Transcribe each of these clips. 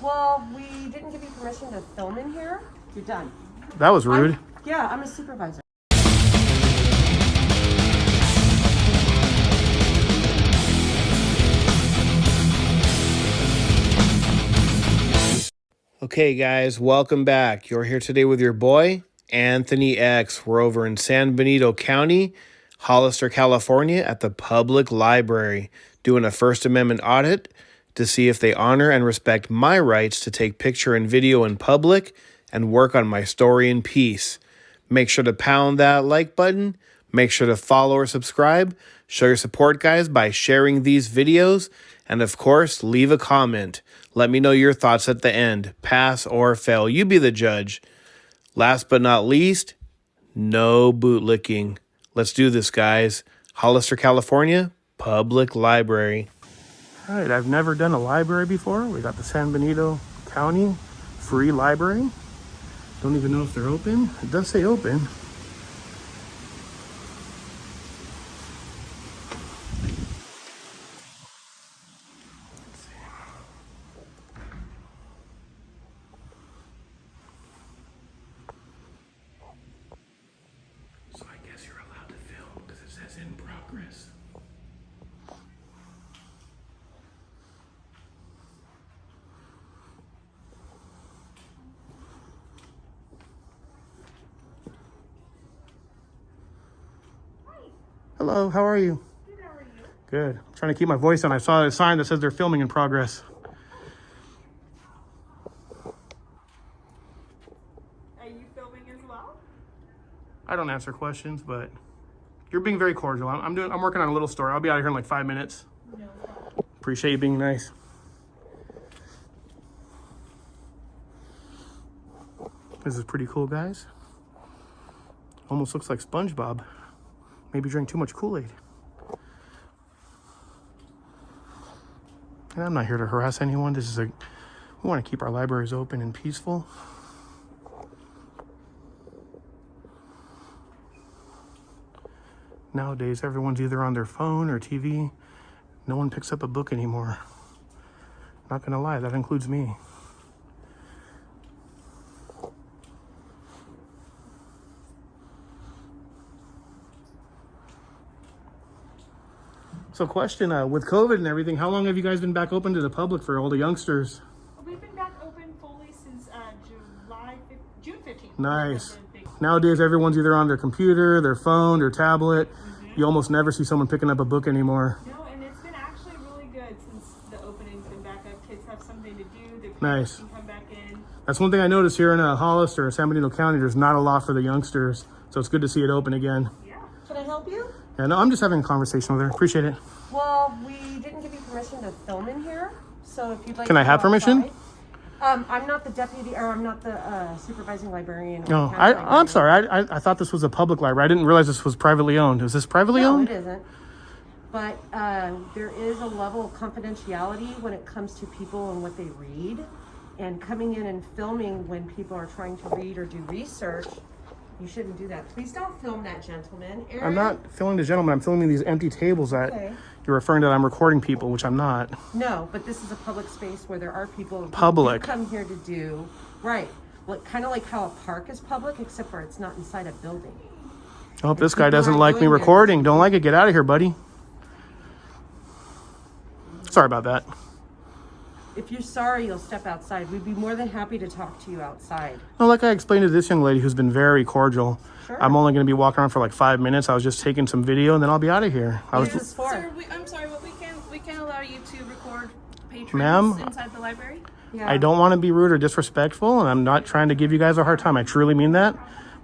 Well, we didn't give you permission to film in here. You're done. That was rude. I'm a supervisor. Okay, guys, welcome back. You're here today with your boy, Anthony X. We're over in San Benito County, Hollister, California, at the Public Library, doing a First Amendment audit to see if they honor and respect my rights to take picture and video in public and work on my story in peace. Make sure to pound that like button. Make sure to follow or subscribe. Show your support, guys, by sharing these videos. And of course, leave a comment. Let me know your thoughts at the end. Pass or fail. You be the judge. Last but not least, no bootlicking. Let's do this, guys. Hollister, California, Public Library. All right, I've never done a library before. We got the San Benito County Free Library. Don't even know if they're open. It does say open. So I guess you're allowed to film because it says in progress. Hello, how are you? Good, how are you? Good. I'm trying to keep my voice on. I saw a sign that says they're filming in progress. Are you filming as well? I don't answer questions, but you're being very cordial. I'm working on a little story. I'll be out of here in like 5 minutes. No problem. Appreciate you being nice. This is pretty cool, guys. Almost looks like SpongeBob. Maybe drank too much Kool-Aid. And I'm not here to harass anyone. We want to keep our libraries open and peaceful. Nowadays, everyone's either on their phone or TV. No one picks up a book anymore. Not gonna lie, that includes me. So question, with COVID and everything, how long have you guys been back open to the public for all the youngsters? We've been back open fully since June 15th. Nice. Nowadays, everyone's either on their computer, their phone, their tablet. You almost never see someone picking up a book anymore. No, and it's been actually really good since the opening's been back up. Kids have something to do. The Nice. can come back in. That's one thing I noticed here in Hollister or San Benito County. There's not a lot for the youngsters. So it's good to see it open again. Yeah. Can I help you? Yeah, no, I'm just having a conversation with her. Appreciate it. Well, we didn't give you permission to film in here. So if you'd like Can to I have go permission? outside- I'm not the deputy, or I'm not the supervising librarian. or No, county librarian. I'm sorry. I thought this was a public library. I didn't realize this was privately owned. Is this privately No, owned? it isn't. But there is a level of confidentiality when it comes to people and what they read. And coming in and filming when people are trying to read or do research, you shouldn't do that. Please don't film that, gentleman. Aaron? I'm not filming the gentleman. I'm filming these empty tables that Okay. you're referring to that I'm recording people, which I'm not. No, but this is a public space where there are people who Public. come here to do, right. Like, kind of like how a park is public, except for it's not inside a building. I hope this guy people doesn't aren't like me doing this. recording. Don't like it. Get out of here, buddy. Sorry about that. If you're sorry, you'll step outside. We'd be more than happy to talk to you outside. No, like I explained to this young lady who's been very cordial. Sure. I'm only going to be walking around for like 5 minutes. I was just taking some video and then I'll be out of here. I What is was, this for? Sir, I'm sorry, but we can't allow you to record patrons Ma'am? inside the library. Yeah. I don't want to be rude or disrespectful, and I'm not trying to give you guys a hard time. I truly mean that.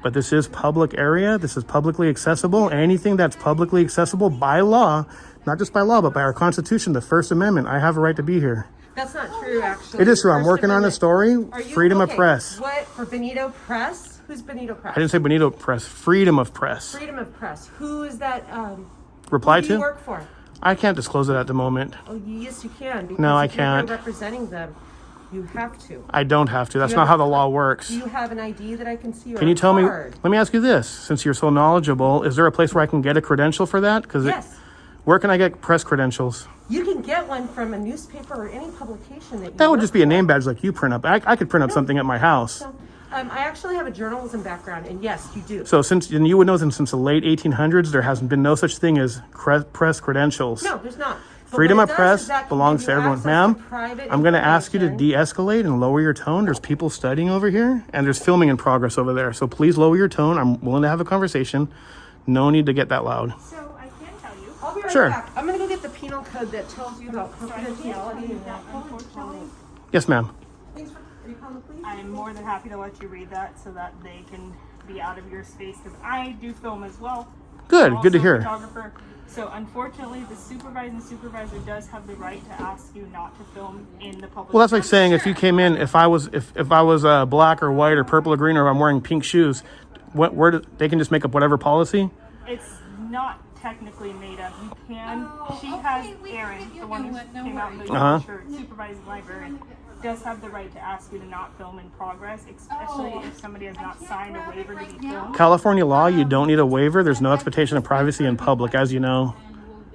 But this is public area. This is publicly accessible. Anything that's publicly accessible by law, not just by law, but by our Constitution, the First Amendment, I have a right to be here. That's not true, actually. It is true. I'm First working on a Amendment. story. Are you- Freedom of okay, press. What, for Benito Press? Who's Benito Press? I didn't say Benito Press. Freedom of press. Freedom of Press. Who is that? Reply who do you to? work for? I can't disclose it at the moment. Oh, yes, you can. Because No, I if you're can't. representing them, you have to. I don't have to. That's You not have how a the law card? works. Do you have an ID that I can see? Or Can you a tell me? card? Let me ask you this. Since you're so knowledgeable, is there a place where I can get a credential for that? Because Yes. where can I get press credentials? You can get one from a newspaper or any publication that you That would work just be a for. name badge like you print up. I could print up something at my house. So, I actually have a journalism background, and yes, you do. So and you would know since the late 1800s, there has been no such thing as press credentials. No, there's not. But Freedom what of it does press is that can belongs give to you everyone. access Ma'am, to private I'm going to ask you to information. de-escalate and lower your tone. There's people studying over here, and there's filming in progress over there. So please lower your tone. I'm willing to have a conversation. No need to get that loud. So I can tell you. I'll be right Sure. back. I'm going to go get the penal code that tells you about confidentiality and that. Unfortunately, Yes, ma'am. Thanks for, are you calling the police? I am more than happy to let you read that so that they can be out of your space because I do film as well. Good. I'm Good to also a hear. photographer. So unfortunately, the supervisor does have the right to ask you not to film in the public. Well, that's like saying if you came in, if I was black or white or purple or green, or I'm wearing pink shoes, they can just make up whatever policy. It's not technically made up. You can. She has Erin, the one who came out in the shirt, supervising librarian, does have the right to ask you to not film in progress, especially if somebody has not signed a waiver to be filmed. California law, you don't need a waiver. There's no expectation of privacy in public, as you know.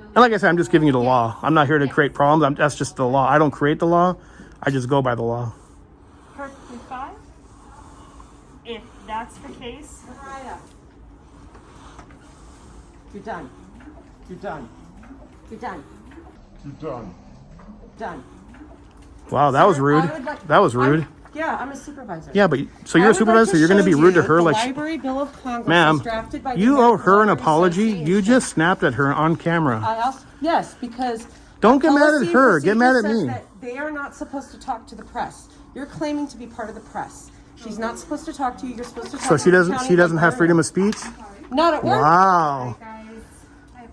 And like I said, I'm just giving you the law. I'm not here to create problems. That's just the law. I don't create the law. I just go by the law. Perfectly fine. If that's the case, You're done. You're done. You're done. You're done. Done. Wow, that was Sir, rude. I would like- That was rude. I'm a supervisor. Yeah, but so you're a supervisor, so you're going to be rude to her The like, Library Bill of Congress ma'am, was drafted by the you owe American her an Library apology. You Association. just snapped at her on camera. I also, yes, because Don't get mad at policy her. and Get mad at procedure me. says that they are not supposed to talk to the press. You're claiming to be part of the press. She's not supposed to talk to you. You're supposed to talk So to she the doesn't county she doesn't have freedom librarian. of speech? Not at work. Wow.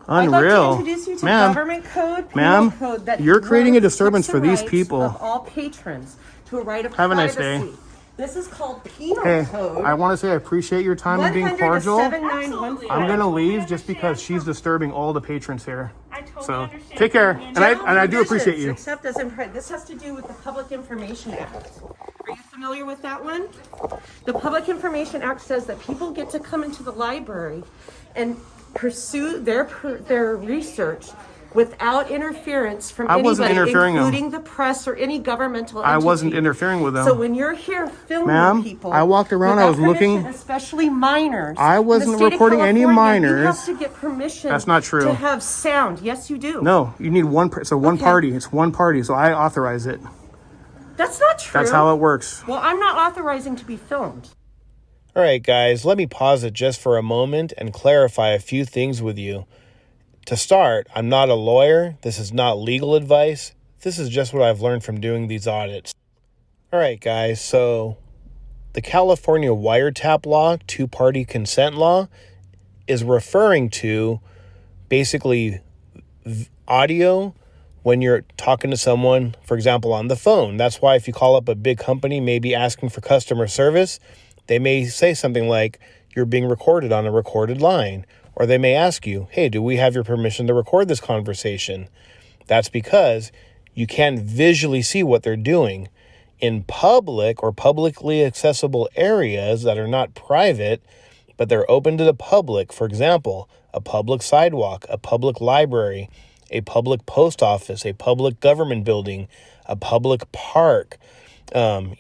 I'd like to Unreal. introduce you to Ma'am, government code, penal ma'am, code that you're creating a protects disturbance the for these rights people. of all patrons to a right of Have a nice privacy. day. This is called penal Hey, code. I want to say I appreciate your time and being 100 to cordial. 7915. I'm going to leave just because she's disturbing all the patrons here. I totally So, understand. take care. And I do appreciate you. Except as in, this has to do with the Public Information Act. Are you familiar with that one? The Public Information Act says that people get to come into the library and pursue their research without interference from I wasn't anybody, interfering them. including the press or any governmental entity. I wasn't interfering with them. So when you're here filming Ma'am, people, I walked around, I without was looking- permission, especially minors. I in the wasn't state of recording any California, You minors. have to get permission. That's not true. To have sound. Yes, you do. No, you need one Okay. party. It's one party, so I authorize it. That's not true. That's how it works. Well, I'm not authorizing to be filmed. All right, guys, let me pause it just for a moment and clarify a few things with you. To start, I'm not a lawyer. This is not legal advice. This is just what I've learned from doing these audits. All right, guys, so the California wiretap law, two-party consent law, is referring to basically audio when you're talking to someone, for example, on the phone. That's why if you call up a big company, maybe asking for customer service, they may say something like, you're being recorded on a recorded line. Or they may ask you, hey, do we have your permission to record this conversation? That's because you can't visually see what they're doing. In public or publicly accessible areas that are not private, but they're open to the public, for example, a public sidewalk, a public library, a public post office, a public government building, a public park,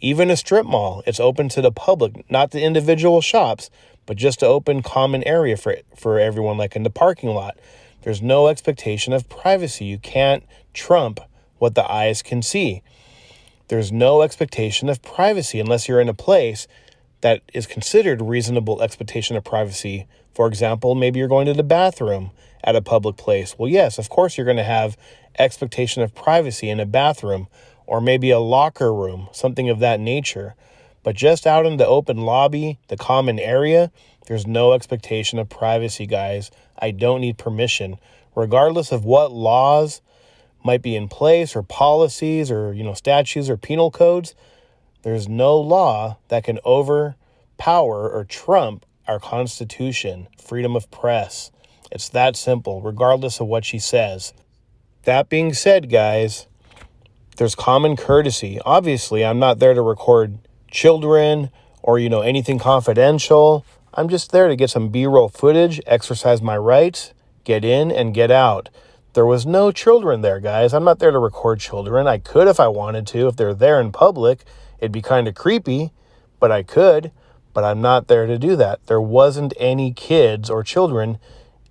even a strip mall. It's open to the public, not the individual shops, but just an open common area for everyone, like in the parking lot. There's no expectation of privacy. You can't trump what the eyes can see. There's no expectation of privacy unless you're in a place that is considered reasonable expectation of privacy. For example, maybe you're going to the bathroom at a public place. Well, yes, of course you're going to have expectation of privacy in a bathroom, or maybe a locker room, something of that nature. But just out in the open lobby, the common area, there's no expectation of privacy, guys. I don't need permission. Regardless of what laws might be in place or policies or, statutes or penal codes, there's no law that can overpower or trump our Constitution, freedom of press. It's that simple, regardless of what she says. That being said, guys, there's common courtesy. Obviously, I'm not there to record children or, anything confidential. I'm just there to get some B-roll footage, exercise my rights, get in and get out. There was no children there, guys. I'm not there to record children. I could if I wanted to. If they're there in public, it'd be kind of creepy, but I could. But I'm not there to do that. There wasn't any kids or children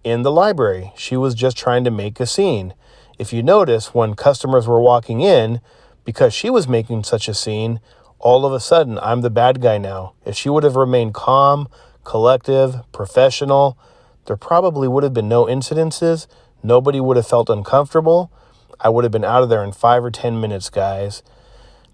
in the library. She was just trying to make a scene. If you notice, when customers were walking in, because she was making such a scene, all of a sudden, I'm the bad guy now. If she would have remained calm, collective, professional, there probably would have been no incidences. Nobody would have felt uncomfortable. I would have been out of there in 5 or 10 minutes, guys.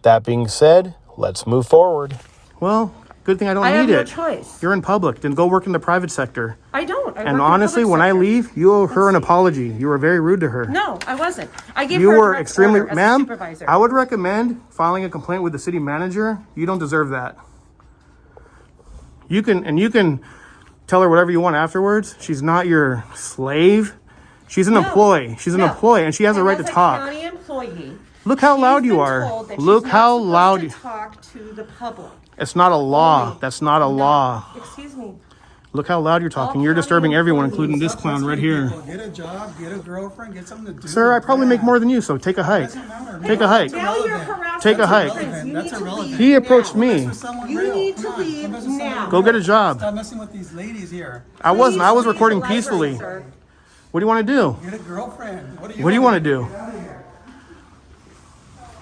That being said, let's move forward. Well, good thing I don't I have need no it. choice. You're in public. Then go work in the private sector. I don't. I work And in honestly, public when I sector. leave, you owe her an apology. You were very rude to her. No, I wasn't. I gave You her a were direct extremely, order as a ma'am, supervisor. I would recommend filing a complaint with the city manager. You don't deserve that. You can tell her whatever you want afterwards. She's not your slave. She's an employee. She's an employee, and she has a right to talk. As a county employee, Look how she's loud you been are. told that Look she's how not loud supposed you. to talk to the public. It's not a law. Only. That's not a law. Excuse me. Look how loud you're talking. All You're disturbing county everyone, employees. including this clown right here. Get a job, get a girlfriend, get something to do. Sir, I probably make more than you, so take a hike. Doesn't matter. Take a hike. Now you're irrelevant. harassing Take a hike. my friends. You That's need to irrelevant. leave He approached now. me. For someone You real. need to Come on, leave come mess with someone now. Go real. get a job. Stop messing with these ladies here. I wasn't. I was Please leave recording the library, peacefully. sir. What do you want to do? Get a girlfriend. What do you What do you want to do? do? Get out of here.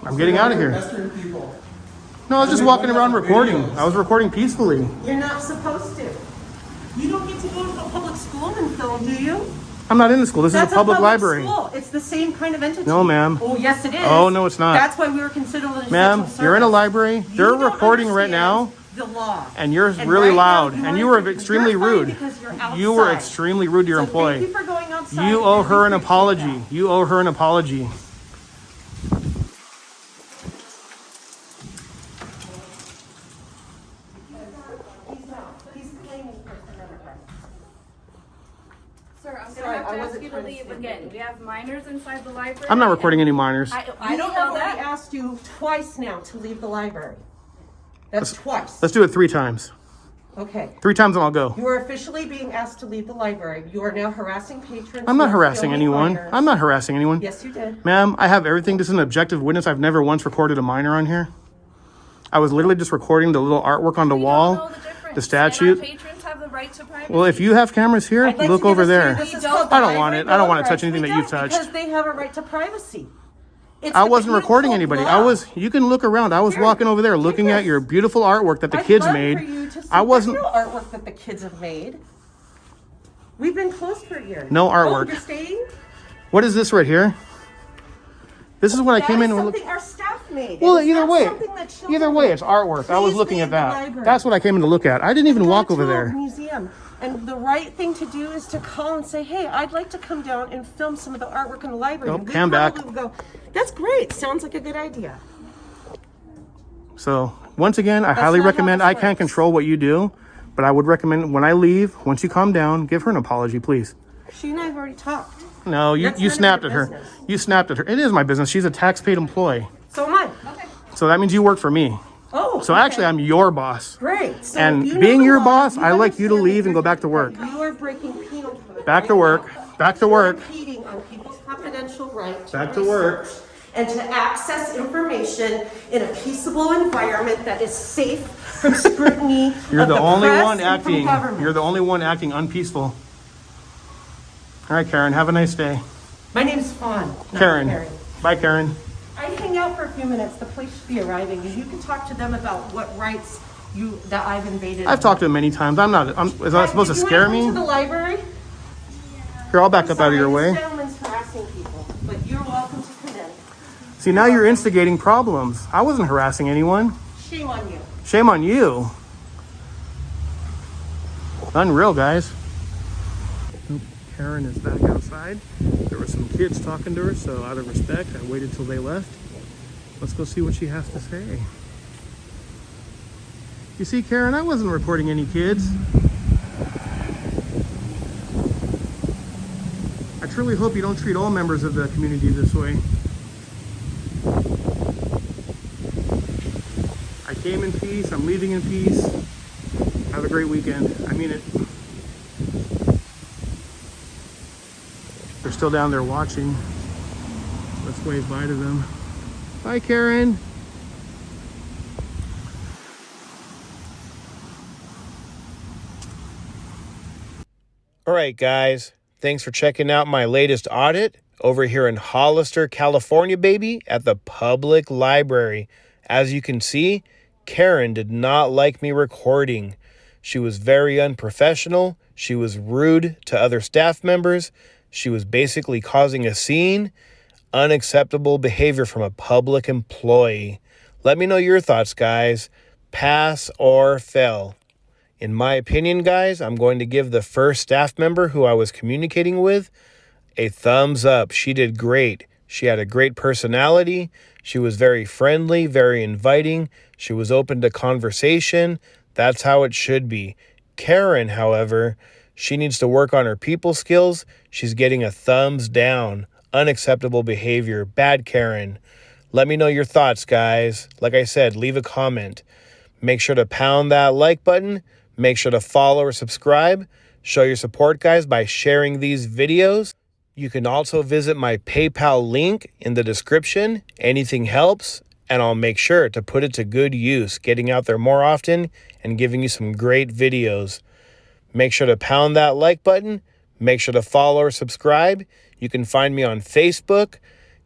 I'm getting out of here. Pestering people. No, I was just walking around recording. I was recording peacefully. You're not supposed to. You don't get to go to a public school and film, do you? I'm not in the school. This is a That's public library. School. It's the same kind of entity. No, ma'am. Oh, yes, it is. Oh, no, it's not. That's why we were considered an Ma'am, essential you're in a service. library. You They're don't recording right understand now, the law. and you're And really right now, loud. you And you wanna were think extremely you're fine rude. because you're You were outside. extremely rude to your So employee. Thank you for going outside. You owe and her an we appreciate apology. that. You owe her an apology. He's claiming First Amendment rights. Sir, I'm Sorry, gonna have I to ask wasn't you to trying to leave say again. anything. We have minors inside the library. I'm not recording any minors. I I don't have know already that. asked you twice now to leave the library. That's twice. Let's do it 3 times. Okay. 3 times and I'll go. You are officially being asked to leave the library. You are now harassing patrons. I'm who not are harassing filming anyone. minors. I'm not harassing anyone. Yes, you did. Ma'am, I have everything. This is an objective witness. I've never once recorded a minor on here. I was literally just recording the little artwork on the We wall, don't know the difference. the statute. And our patrons have the right to privacy. Well, if you have cameras here, I'd like look to give over this to you. there. This is I called don't the want Library it. I don't Bill want of to touch Rights. anything We that you've don't, touched. Because they have a right to privacy. It's I the wasn't penal recording code anybody. law. You can look around. I was Here, walking over there take looking at this. your beautiful artwork that the I'd kids love made. For you to see. I wasn't. There's no artwork that the kids have made. We've been closed for a year. No Oh, artwork. you're staying? What is this right here? This is what I That came is in and something looked. our staff made. Well, It is either not way, something that children either way, made. it's artwork. I was Please looking at leave the that. library. That's what I came in to look at. I didn't even Go walk to over a there. museum. And the right thing to do is to call and say, hey, I'd like to come down and film some of the artwork in the library. Nope, And we come back. probably would go, that's great. Sounds like a good idea. So once again, I highly not how recommend. this I can't works. control what you do, but I would recommend when I leave, once you calm down, give her an apology, please. She and I have already talked. No, you That's none of snapped your at her. business. You snapped at her. It is my business. She's a tax-paid employee. So am I. So that means you work for me. Oh, So okay. actually, I'm your boss. Great. So And you know being the your law, boss, I like you to understand leave that and go back to you're- work. You are breaking penal code. Back to right work. now. Back to work. You're impeding on people's confidential right Back to work. research and to access information in a peaceable environment that is safe from scrutiny. You're of the only press one and from acting. government. You're the only one acting unpeaceful. All right, Karen. Have a nice day. My name's Fawn. not Karen. Bye, Karen. I hang out for a few minutes. The police should be arriving, and you can talk to them about what rights that I've invaded. I've talked to him many times. Is that supposed to scare Did you me? want to come to the library? Here, I'll back up out of your way. This gentleman's harassing people, but you're welcome to come in. See, now you're instigating problems. I wasn't harassing anyone. Shame on you. Shame on you. Unreal, guys. Oop, Karen is back outside. There were some kids talking to her, so out of respect, I waited till they left. Let's go see what she has to say. You see, Karen, I wasn't reporting any kids. I truly hope you don't treat all members of the community this way. I came in peace, I'm leaving in peace. Have a great weekend. I mean it. There's still down there watching. Let's wave bye to them. Bye, Karen. All right, guys. Thanks for checking out my latest audit over here in Hollister, California, baby, at the public library. As you can see, Karen did not like me recording. She was very unprofessional. She was rude to other staff members. She was basically causing a scene. Unacceptable behavior from a public employee. Let me know your thoughts, guys. Pass or fail? In my opinion, guys, I'm going to give the first staff member who I was communicating with a thumbs up. She did great. She had a great personality. She was very friendly, very inviting. She was open to conversation. That's how it should be. Karen, however, she needs to work on her people skills. She's getting a thumbs down. Unacceptable behavior. Bad Karen. Let me know your thoughts, guys. Like I said, leave a comment. Make sure to pound that like button. Make sure to follow or subscribe. Show your support, guys, by sharing these videos. You can also visit my PayPal link in the description. Anything helps, and I'll make sure to put it to good use, getting out there more often and giving you some great videos. Make sure to pound that like button. Make sure to follow or subscribe. You can find me on Facebook,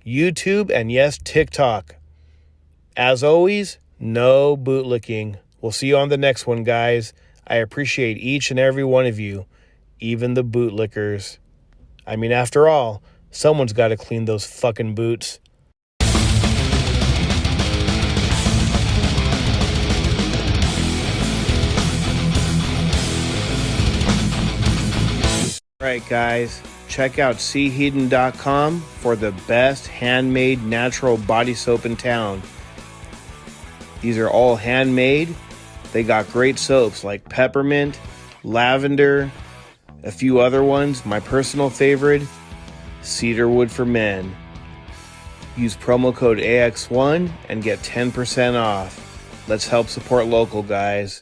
YouTube, and yes, TikTok. As always, no bootlicking. We'll see you on the next one, guys. I appreciate each and every one of you, even the bootlickers. I mean, after all, someone's got to clean those fucking boots. All right, guys, check out seaheaton.com for the best handmade natural body soap in town. These are all handmade. They got great soaps like peppermint, lavender, a few other ones. My personal favorite, cedarwood for men. Use promo code AX1 and get 10% off. Let's help support local, guys.